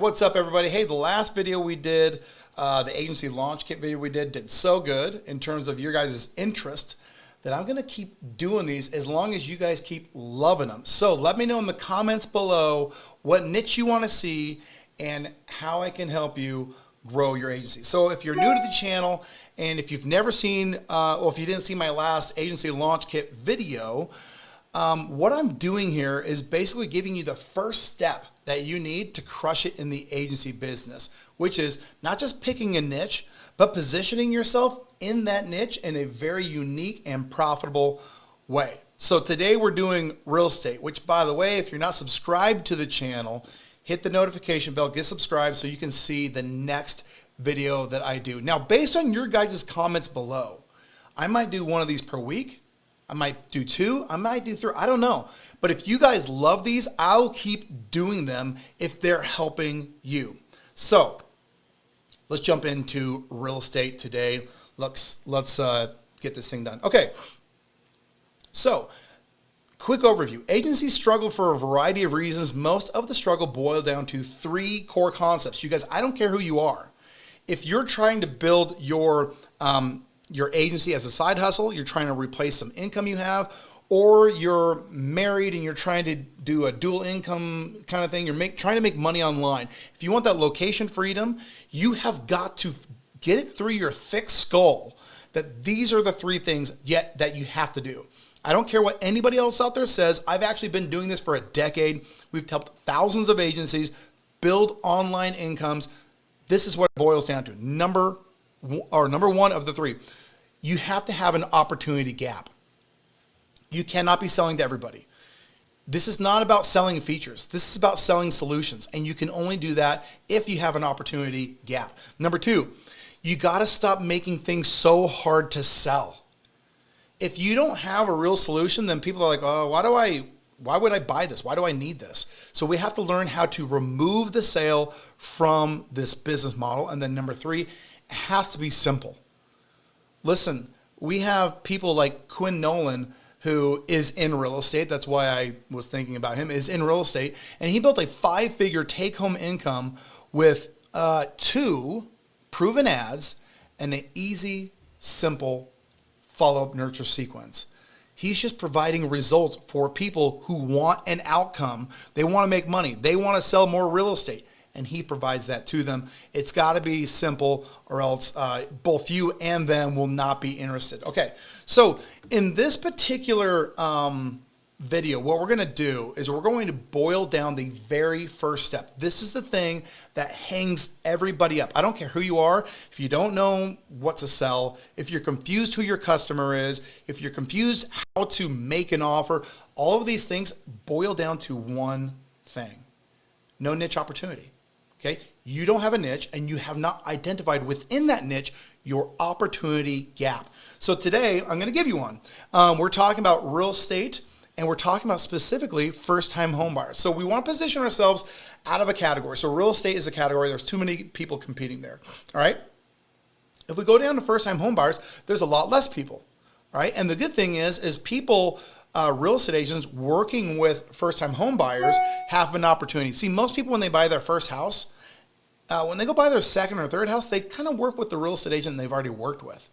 What's up, everybody? Hey, the last video we did, the agency launch kit video we did so good in terms of your guys' interest that I'm going to keep doing these as long as you guys keep loving them. So let me know in the comments below what niche you want to see and how I can help you grow your agency. So if you're new to the channel and if you've never seen, or if you didn't see my last agency launch kit video, what I'm doing here is basically giving you the first step that you need to crush it in the agency business, which is not just picking a niche, but positioning yourself in that niche in a very unique and profitable way. So today we're doing real estate, which, by the way, if you're not subscribed to the channel, hit the notification bell, get subscribed so you can see the next video that I do. Now, based on your guys' comments below, I might do one of these per week. I might do two, I might do three, I don't know. But if you guys love these, I'll keep doing them if they're helping you. So let's jump into real estate today. Let's get this thing done. Okay, so quick overview. Agencies struggle for a variety of reasons. Most of the struggle boils down to three core concepts. You guys, I don't care who you are. If you're trying to build your agency as a side hustle, you're trying to replace some income you have, or you're married and you're trying to do a dual income kind of thing, you're trying to make money online. If you want that location freedom, you have got to get it through your thick skull that these are the three things that you have to do. I don't care what anybody else out there says. I've actually been doing this for a decade. We've helped thousands of agencies build online incomes. This is what it boils down to. Number one of the three. You have to have an opportunity gap. You cannot be selling to everybody. This is not about selling features. This is about selling solutions. And you can only do that if you have an opportunity gap. Number two, you got to stop making things so hard to sell. If you don't have a real solution, then people are like, oh, why would I buy this? Why do I need this? So we have to learn how to remove the sale from this business model. And then number three, it has to be simple. Listen, we have people like Quinn Nolan, who is in real estate. That's why I was thinking about him, is in real estate. And he built a 5-figure take-home income with 2 proven ads and an easy, simple follow-up nurture sequence. He's just providing results for people who want an outcome. They want to make money. They want to sell more real estate. And he provides that to them. It's got to be simple or else both you and them will not be interested. Okay, so in this particular video, what we're going to do is we're going to boil down the very first step. This is the thing that hangs everybody up. I don't care who you are. If you don't know what to sell, if you're confused who your customer is, if you're confused how to make an offer, all of these things boil down to one thing. No niche opportunity. Okay, you don't have a niche and you have not identified within that niche your opportunity gap. So today I'm going to give you one. We're talking about real estate and we're talking about specifically first-time home buyers. So we want to position ourselves out of a category. So real estate is a category. There's too many people competing there. All right. If we go down to first-time home buyers, there's a lot less people. All right. And the good thing is people, real estate agents working with first-time home buyers have an opportunity. See, most people when they buy their first house, when they go buy their second or third house, they kind of work with the real estate agent they've already worked with,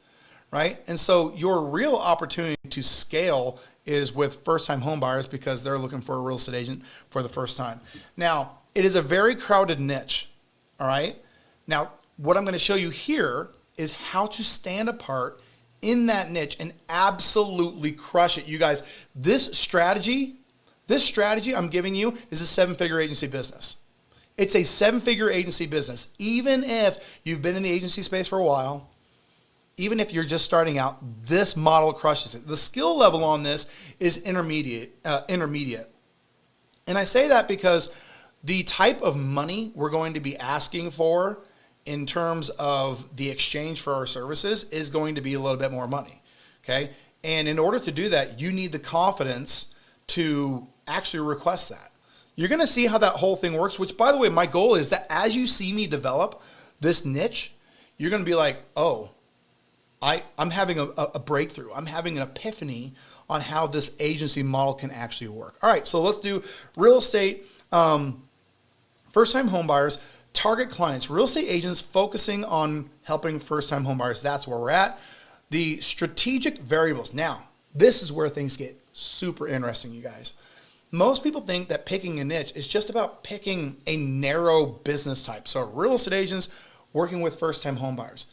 right? And so your real opportunity to scale is with first-time home buyers because they're looking for a real estate agent for the first time. Now, it is a very crowded niche, all right? Now, what I'm going to show you here is how to stand apart in that niche and absolutely crush it. You guys, this strategy I'm giving you is a 7-figure agency business. It's a 7-figure agency business. Even if you've been in the agency space for a while, even if you're just starting out, this model crushes it. The skill level on this is intermediate. And I say that because the type of money we're going to be asking for in terms of the exchange for our services is going to be a little bit more money, okay? And in order to do that, you need the confidence to actually request that. You're going to see how that whole thing works, which, by the way, my goal is that as you see me develop this niche, you're going to be like, oh, I'm having a breakthrough. I'm having an epiphany on how this agency model can actually work. All right, so let's do real estate. First-time home buyers, target clients, real estate agents focusing on helping first-time home buyers. That's where we're at. The strategic variables. Now, this is where things get super interesting, you guys. Most people think that picking a niche is just about picking a narrow business type. So real estate agents working with first-time home buyers.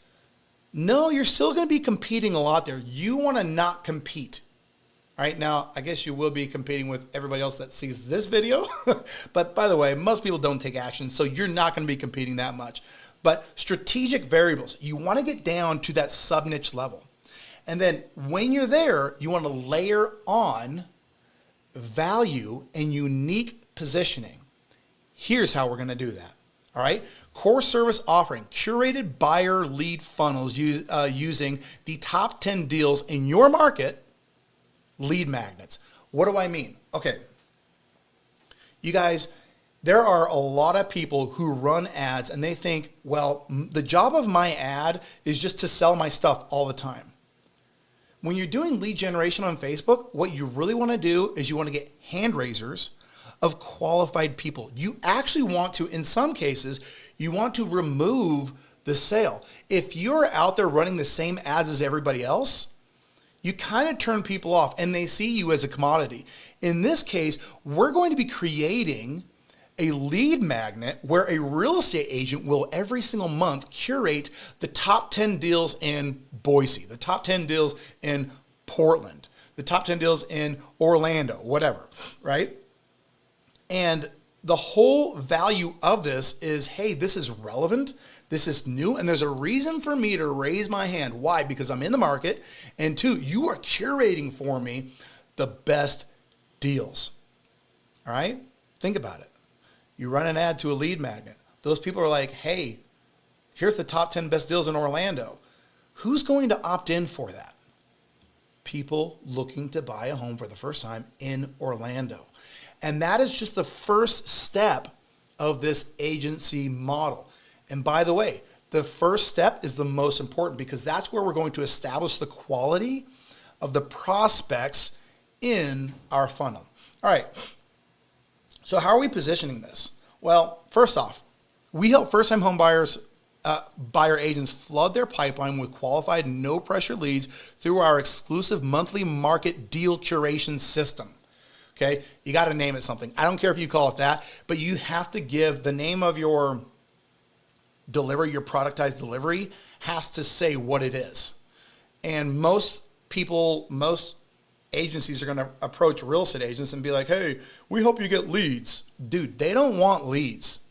No, you're still going to be competing a lot there. You want to not compete. All right, now, I guess you will be competing with everybody else that sees this video. But by the way, most people don't take action, so you're not going to be competing that much. But strategic variables, you want to get down to that sub-niche level. And then when you're there, you want to layer on value and unique positioning. Here's how we're going to do that. All right, core service offering, curated buyer lead funnels using the top 10 deals in your market, lead magnets. What do I mean? Okay, you guys, there are a lot of people who run ads and they think, well, the job of my ad is just to sell my stuff all the time. When you're doing lead generation on Facebook, what you really want to do is you want to get hand raisers of qualified people. You actually want to, in some cases, you want to remove the sale. If you're out there running the same ads as everybody else, you kind of turn people off and they see you as a commodity. In this case, we're going to be creating a lead magnet where a real estate agent will every single month curate the top 10 deals in Boise, the top 10 deals in Portland, the top 10 deals in Orlando, whatever, right? And the whole value of this is, hey, this is relevant, this is new, and there's a reason for me to raise my hand. Why? Because I'm in the market, and two, you are curating for me the best deals. All right? Think about it. You run an ad to a lead magnet. Those people are like, hey, here's the top 10 best deals in Orlando. Who's going to opt in for that? People looking to buy a home for the first time in Orlando. And that is just the first step of this agency model. And by the way, the first step is the most important because that's where we're going to establish the quality of the prospects in our funnel. All right. So how are we positioning this? Well, first off, we help first-time home buyers, buyer agents flood their pipeline with qualified, no-pressure leads through our exclusive monthly market deal curation system. Okay, you got to name it something. I don't care if you call it that, but you have to give the name of your delivery, your productized delivery has to say what it is. And most people, most agencies are going to approach real estate agents and be like, hey, we help you get leads. Dude, they don't want leads.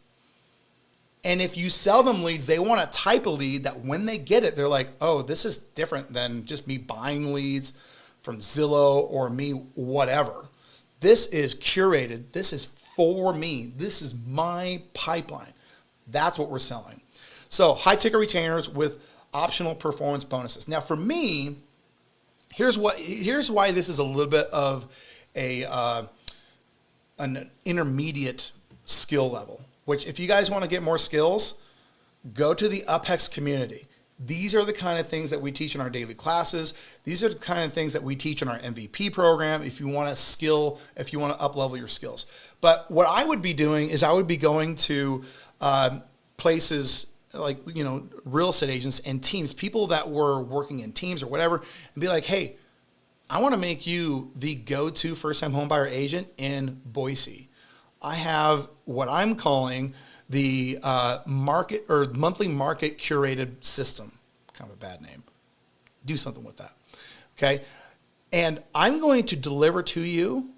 And if you sell them leads, they want a type of lead that when they get it, they're like, oh, this is different than just me buying leads from Zillow or me whatever. This is curated. This is for me. This is my pipeline. That's what we're selling. So high ticket retainers with optional performance bonuses. Now for me, here's why this is a little bit of an intermediate skill level, which if you guys want to get more skills, go to the UpHex community. These are the kind of things that we teach in our daily classes. These are the kind of things that we teach in our MVP program if you want to up-level your skills. But what I would be doing is I would be going to places like, real estate agents and teams, people that were working in teams or whatever, and be like, hey, I want to make you the go-to first-time homebuyer agent in Boise. I have what I'm calling the market or monthly market curated system. Kind of a bad name. Do something with that. Okay. And I'm going to deliver to you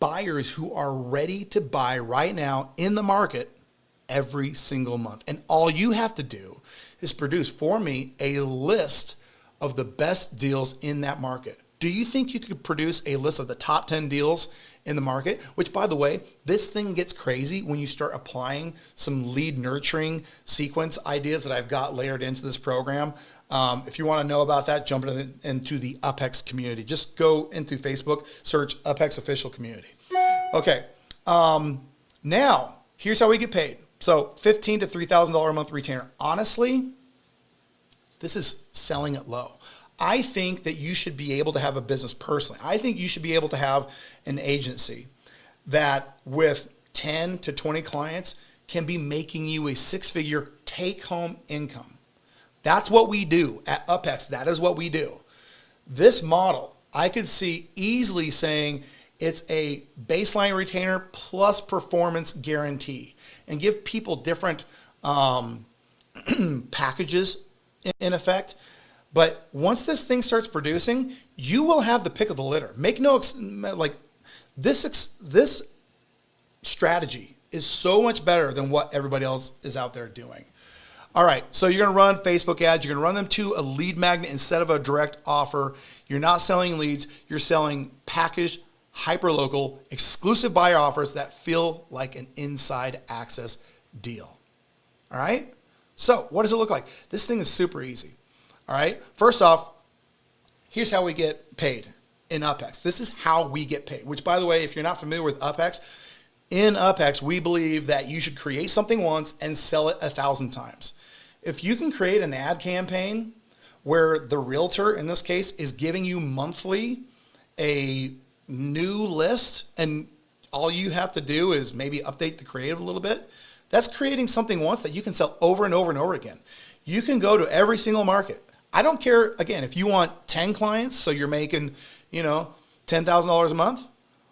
buyers who are ready to buy right now in the market every single month. And all you have to do is produce for me a list of the best deals in that market. Do you think you could produce a list of the top 10 deals in the market? Which, by the way, this thing gets crazy when you start applying some lead nurturing sequence ideas that I've got layered into this program. If you want to know about that, jump into the UpHex community. Just go into Facebook, search UpHex official community. Okay, now here's how we get paid. So $15,000 to $3,000 a month retainer. Honestly, this is selling it low. I think that you should be able to have a business personally. I think you should be able to have an agency that with 10 to 20 clients can be making you a six-figure take-home income. That's what we do at UpHex. That is what we do. This model, I could see easily saying it's a baseline retainer plus performance guarantee, and give people different packages in effect. But once this thing starts producing, you will have the pick of the litter. Make no, like this strategy is so much better than what everybody else is out there doing. All right, so you're gonna run Facebook ads. You're gonna run them to a lead magnet instead of a direct offer. You're not selling leads. You're selling packaged, hyperlocal, exclusive buyer offers that feel like an inside access deal. All right, so what does it look like? This thing is super easy. All right, first off, here's how we get paid in UpHex. This is how we get paid, which, by the way, if you're not familiar with UpHex, in UpHex, we believe that you should create something once and sell it 1,000 times. If you can create an ad campaign where the realtor, in this case, is giving you monthly a new list, and all you have to do is maybe update the creative a little bit, that's creating something once that you can sell over and over and over again. You can go to every single market. I don't care, again, if you want 10 clients, so you're making, $10,000 a month,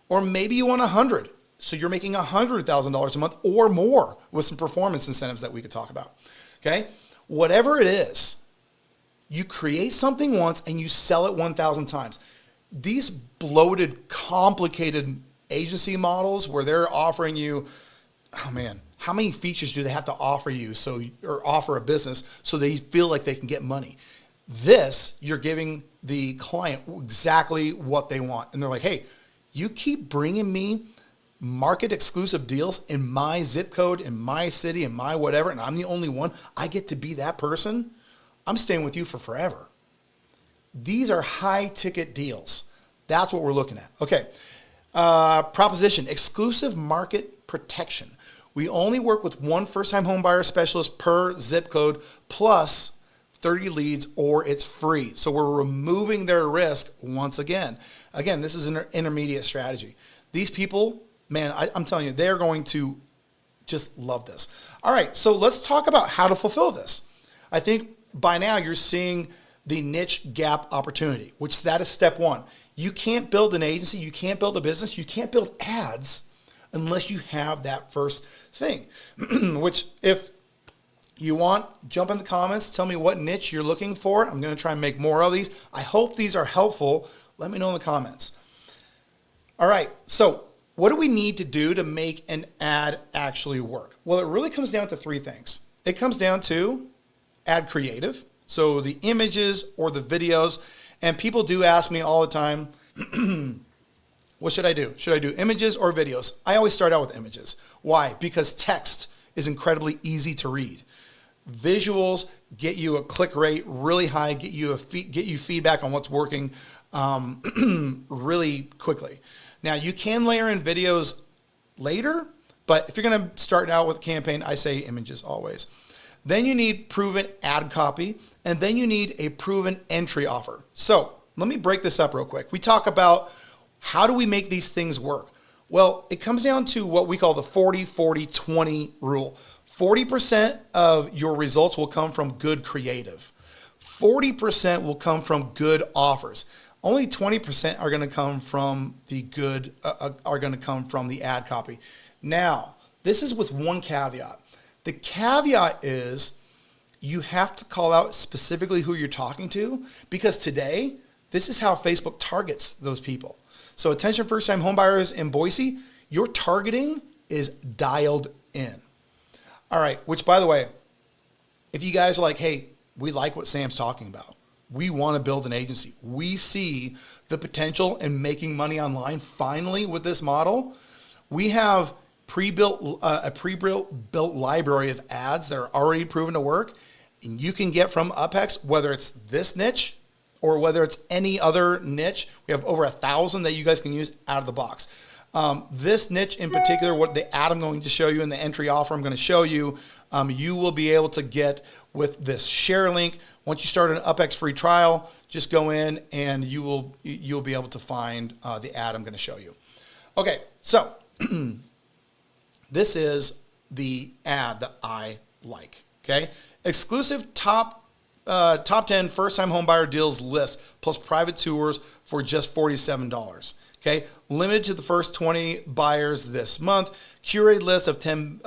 or maybe you want 100, so you're making $100,000 a month or more with some performance incentives that we could talk about, okay? Whatever it is, you create something once and you sell it 1,000 times. These bloated, complicated agency models where they're offering you, oh man, how many features do they have to offer you or offer a business so they feel like they can get money? This, you're giving the client exactly what they want. And they're like, hey, you keep bringing me market exclusive deals in my zip code, in my city, in my whatever, and I'm the only one. I get to be that person. I'm staying with you for forever. These are high ticket deals. That's what we're looking at. Okay. Proposition, exclusive market protection. We only work with one first-time home buyer specialist per zip code plus 30 leads, or it's free. So we're removing their risk once again. Again, this is an intermediate strategy. These people, man, I'm telling you, they're going to just love this. All right, so let's talk about how to fulfill this. I think by now you're seeing the niche gap opportunity, which that is step one. You can't build an agency, you can't build a business, you can't build ads unless you have that first thing, which if you want, jump in the comments, tell me what niche you're looking for. I'm going to try and make more of these. I hope these are helpful. Let me know in the comments. All right, so what do we need to do to make an ad actually work? Well, it really comes down to three things. It comes down to ad creative, so the images or the videos, and people do ask me all the time, what should I do? Should I do images or videos? I always start out with images. Why? Because text is incredibly easy to read. Visuals get you a click rate really high, get you feedback on what's working really quickly. Now, you can layer in videos later, but if you're going to start out with a campaign, I say images always. Then you need proven ad copy, and then you need a proven entry offer. So let me break this up real quick. We talk about how do we make these things work? Well, it comes down to what we call the 40-40-20 rule. 40% of your results will come from good creative. 40% will come from good offers. Only 20% are going to come from the ad copy. Now, this is with one caveat. The caveat is you have to call out specifically who you're talking to, because today, this is how Facebook targets those people. So attention first-time homebuyers in Boise, your targeting is dialed in. All right, which by the way, if you guys are like, hey, we like what Sam's talking about. We want to build an agency. We see the potential in making money online finally with this model. We have a pre-built library of ads that are already proven to work, and you can get from UpHex, whether it's this niche or whether it's any other niche. We have over 1,000 that you guys can use out of the box. This niche in particular, what the ad I'm going to show you in the entry offer I'm going to show you, you will be able to get with this share link. Once you start an UpHex free trial, just go in and you'll be able to find the ad I'm going to show you. Okay, so this is the ad that I like. Okay, exclusive top 10 first-time homebuyer deals list plus private tours for just $47. Okay, limited to the first 20 buyers this month. Curated list of 10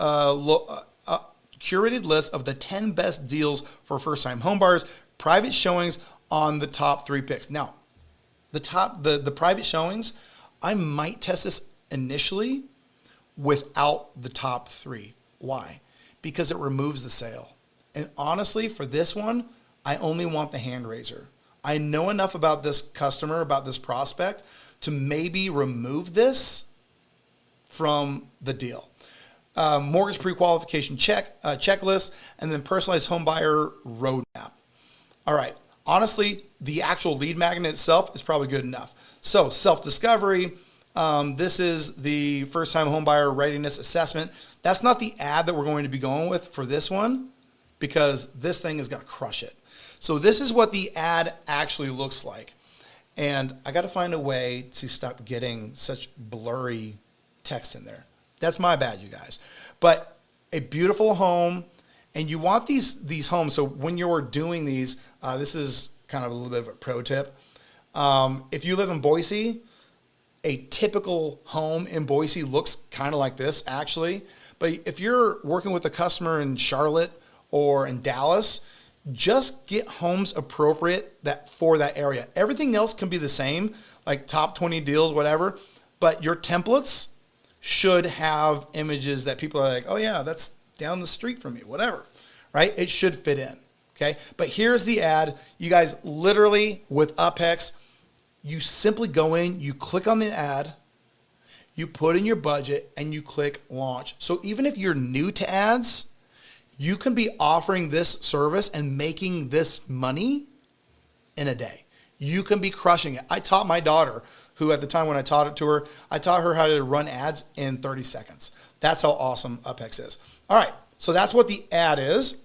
curated list of the 10 best deals for first-time homebuyers. Private showings on the top 3 picks. Now, the private showings, I might test this initially without the top 3. Why? Because it removes the sale. And honestly, for this one, I only want the hand raiser. I know enough about this customer, about this prospect, to maybe remove this from the deal. Mortgage pre-qualification checklist, and then personalized home buyer roadmap. All right. Honestly, the actual lead magnet itself is probably good enough. So self-discovery, this is the first-time home buyer readiness assessment. That's not the ad that we're going to be going with for this one, because this thing is going to crush it. So this is what the ad actually looks like. And I got to find a way to stop getting such blurry text in there. That's my bad, you guys. But a beautiful home, and you want these homes. So when you're doing these, this is kind of a little bit of a pro tip. If you live in Boise, a typical home in Boise looks kind of like this, actually. But if you're working with a customer in Charlotte or in Dallas, just get homes appropriate for that area. Everything else can be the same, like top 20 deals, whatever. But your templates should have images that people are like, oh yeah, that's down the street from me, whatever, right? It should fit in, okay? But here's the ad. You guys literally, with UpHex, you simply go in, you click on the ad, you put in your budget, and you click launch. So even if you're new to ads, you can be offering this service and making this money in a day. You can be crushing it. I taught my daughter, who at the time when I taught it to her, I taught her how to run ads in 30 seconds. That's how awesome UpHex is. All right, so that's what the ad is.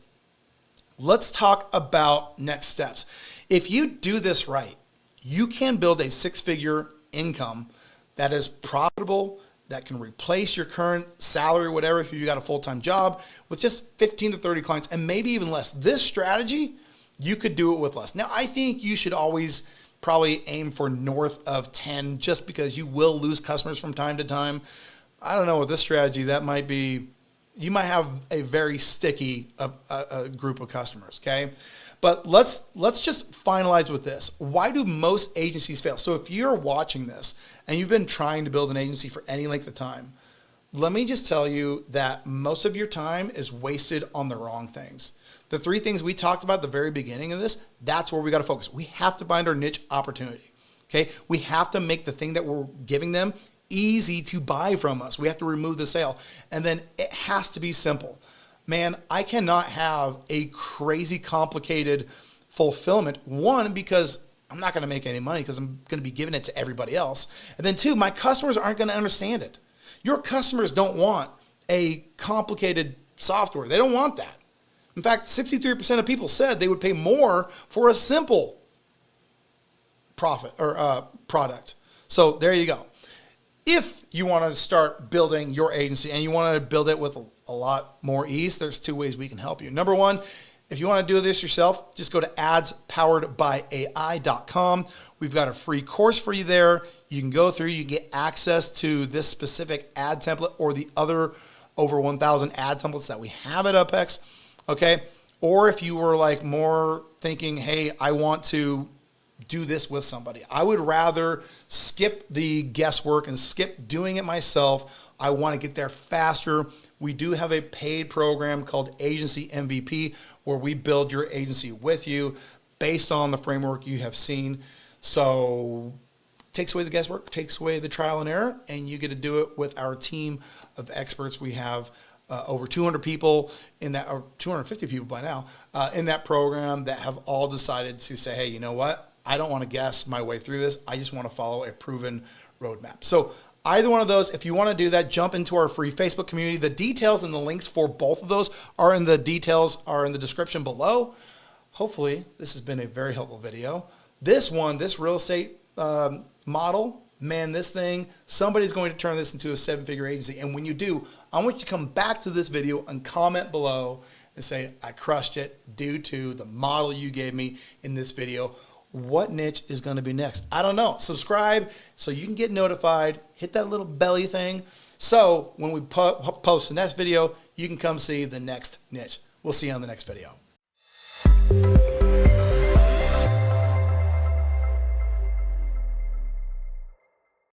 Let's talk about next steps. If you do this right, you can build a 6-figure income that is profitable, that can replace your current salary, whatever, if you got a full-time job, with just 15 to 30 clients, and maybe even less. This strategy, you could do it with less. Now, I think you should always probably aim for north of 10, just because you will lose customers from time to time. I don't know, with this strategy, that might be, you might have a very sticky group of customers, okay? But let's just finalize with this. Why do most agencies fail? So if you're watching this and you've been trying to build an agency for any length of time, let me just tell you that most of your time is wasted on the wrong things. The 3 things we talked about at the very beginning of this, that's where we got to focus. We have to find our niche opportunity, okay? We have to make the thing that we're giving them easy to buy from us. We have to remove the sale. And then it has to be simple. Man, I cannot have a crazy complicated fulfillment. 1, because I'm not going to make any money because I'm going to be giving it to everybody else. And then 2, my customers aren't going to understand it. Your customers don't want a complicated software. They don't want that. In fact, 63% of people said they would pay more for a simple product. So there you go. If you want to start building your agency and you want to build it with a lot more ease, there's 2 ways we can help you. Number 1, if you want to do this yourself, just go to adspoweredbyai.com. We've got a free course for you there. You can go through, you can get access to this specific ad template or the other over 1,000 ad templates that we have at UpHex, okay? Or if you were like more thinking, hey, I want to do this with somebody, I would rather skip the guesswork and skip doing it myself. I want to get there faster. We do have a paid program called Agency MVP where we build your agency with you based on the framework you have seen. So it takes away the guesswork, takes away the trial and error, and you get to do it with our team of experts. We have over 200 people in that, or 250 people by now, in that program that have all decided to say, hey, you know what? I don't want to guess my way through this. I just want to follow a proven roadmap. So either one of those, if you want to do that, jump into our free Facebook community. The details and the links for both of those are in the description below. Hopefully, this has been a very helpful video. This real estate model man, this thing, somebody's going to turn this into a 7-figure agency. And when you do, I want you to come back to this video and comment below and say, I crushed it due to the model you gave me in this video. What niche is going to be next? I don't know. Subscribe so you can get notified. Hit that little belly thing. So when we post the next video, you can come see the next niche. We'll see you on the next video.